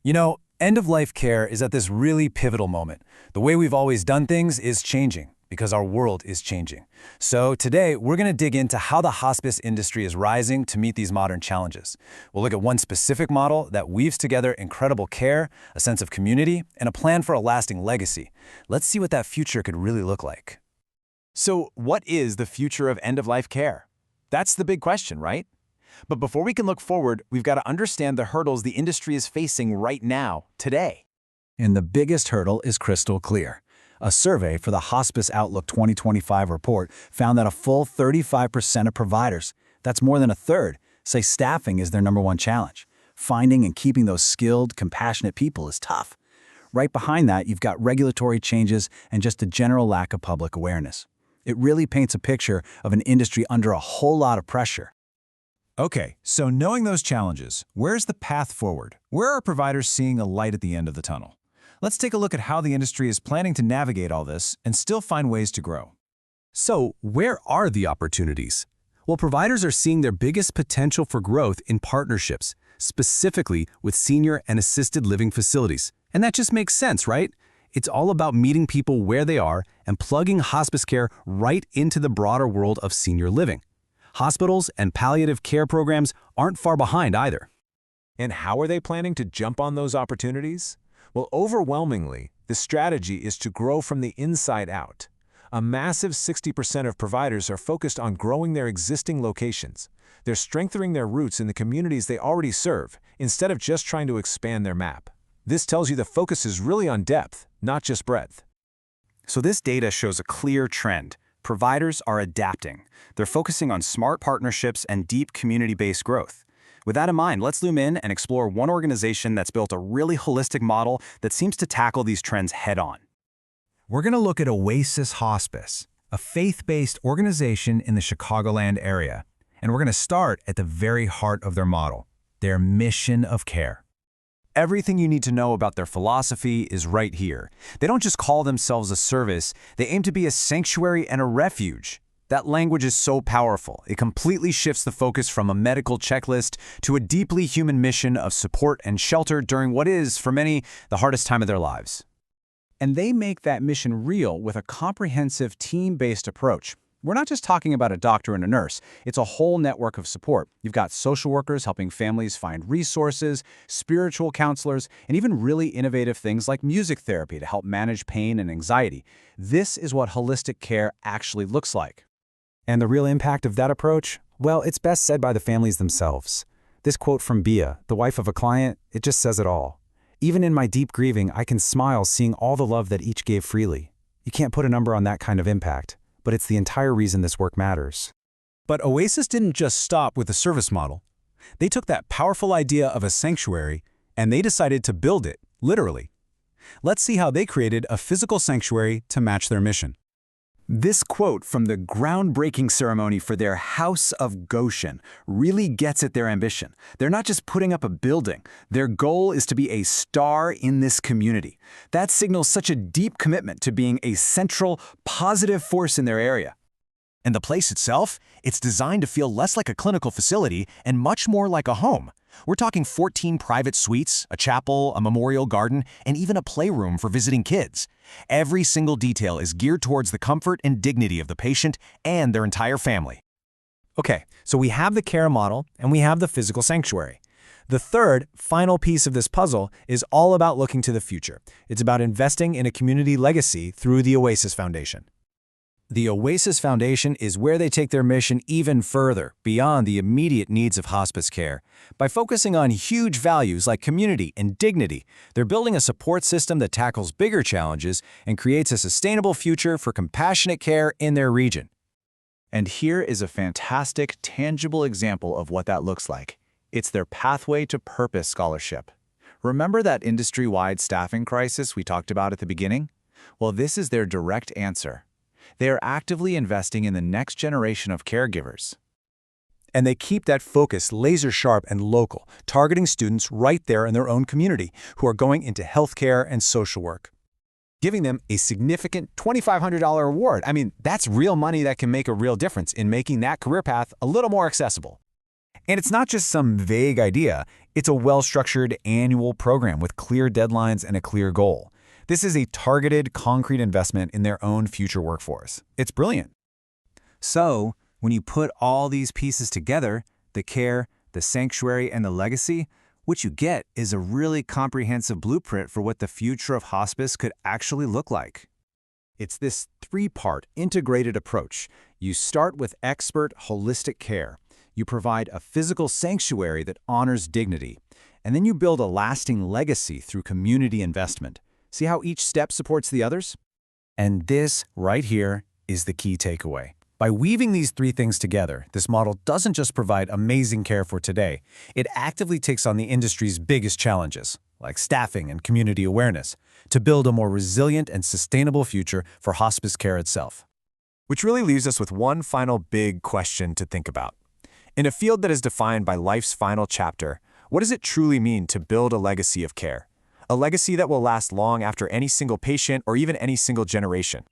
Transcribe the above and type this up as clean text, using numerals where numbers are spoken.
End-of-life care is at this really pivotal moment. The way we've always done things is changing because our world is changing. So today, we're going to dig into how the hospice industry is rising to meet these modern challenges. We'll look at one specific model that weaves together incredible care, a sense of community, and a plan for a lasting legacy. Let's see what that future could really look like. So what is the future of end-of-life care? That's the big question, right? But before we can look forward, we've got to understand the hurdles the industry is facing right now, today. And the biggest hurdle is crystal clear. A survey for the Hospice Outlook 2025 report found that a full 35% of providers, that's more than a third, say staffing is their number one challenge. Finding and keeping those skilled, compassionate people is tough. Right behind that, you've got regulatory changes and just a general lack of public awareness. It really paints a picture of an industry under a whole lot of pressure. Okay, so knowing those challenges, where's the path forward? Where are providers seeing a light at the end of the tunnel? Let's take a look at how the industry is planning to navigate all this and still find ways to grow. So, where are the opportunities? Well, providers are seeing their biggest potential for growth in partnerships, specifically with senior and assisted living facilities. And that just makes sense, right? It's all about meeting people where they are and plugging hospice care right into the broader world of senior living. Hospitals and palliative care programs aren't far behind either. And how are they planning to jump on those opportunities? Well, overwhelmingly, the strategy is to grow from the inside out. A massive 60% of providers are focused on growing their existing locations. They're strengthening their roots in the communities they already serve, instead of just trying to expand their map. This tells you the focus is really on depth, not just breadth. So this data shows a clear trend. Providers are adapting. They're focusing on smart partnerships and deep community-based growth. With that in mind, let's zoom in and explore one organization that's built a really holistic model that seems to tackle these trends head-on. We're going to look at Oasis Hospice, a faith-based organization in the Chicagoland area. And we're going to start at the very heart of their model, their mission of care. Everything you need to know about their philosophy is right here. They don't just call themselves a service, they aim to be a sanctuary and a refuge. That language is so powerful. It completely shifts the focus from a medical checklist to a deeply human mission of support and shelter during what is, for many, the hardest time of their lives. And they make that mission real with a comprehensive team-based approach. We're not just talking about a doctor and a nurse. It's a whole network of support. You've got social workers helping families find resources, spiritual counselors, and even really innovative things like music therapy to help manage pain and anxiety. This is what holistic care actually looks like. And the real impact of that approach? Well, it's best said by the families themselves. This quote from Bia, the wife of a client, it just says it all. Even in my deep grieving, I can smile seeing all the love that each gave freely. You can't put a number on that kind of impact, but it's the entire reason this work matters. But Oasis didn't just stop with the service model. They took that powerful idea of a sanctuary and they decided to build it, literally. Let's see how they created a physical sanctuary to match their mission. This quote from the groundbreaking ceremony for their House of Goshen really gets at their ambition. They're not just putting up a building. Their goal is to be a star in this community. That signals such a deep commitment to being a central, positive force in their area. And the place itself? It's designed to feel less like a clinical facility and much more like a home. We're talking 14 private suites, a chapel, a memorial garden, and even a playroom for visiting kids. Every single detail is geared towards the comfort and dignity of the patient and their entire family. Okay, so we have the care model and we have the physical sanctuary. The third, final piece of this puzzle is all about looking to the future. It's about investing in a community legacy through the Oasis Foundation. The Oasis Foundation is where they take their mission even further, beyond the immediate needs of hospice care. By focusing on huge values like community and dignity, they're building a support system that tackles bigger challenges and creates a sustainable future for compassionate care in their region. And here is a fantastic, tangible example of what that looks like. It's their Pathway to Purpose scholarship. Remember that industry-wide staffing crisis we talked about at the beginning? Well, this is their direct answer. They are actively investing in the next generation of caregivers. And they keep that focus laser-sharp and local, targeting students right there in their own community who are going into healthcare and social work. Giving them a significant $2,500 award. I mean, that's real money that can make a real difference in making that career path a little more accessible. And it's not just some vague idea. It's a well-structured annual program with clear deadlines and a clear goal. This is a targeted, concrete investment in their own future workforce. It's brilliant. So, when you put all these pieces together, the care, the sanctuary, and the legacy, what you get is a really comprehensive blueprint for what the future of hospice could actually look like. It's this three-part integrated approach. You start with expert, holistic care. You provide a physical sanctuary that honors dignity. And then you build a lasting legacy through community investment. See how each step supports the others? And this, right here, is the key takeaway. By weaving these three things together, this model doesn't just provide amazing care for today, it actively takes on the industry's biggest challenges, like staffing and community awareness, to build a more resilient and sustainable future for hospice care itself. Which really leaves us with one final big question to think about. In a field that is defined by life's final chapter, what does it truly mean to build a legacy of care? A legacy that will last long after any single patient or even any single generation.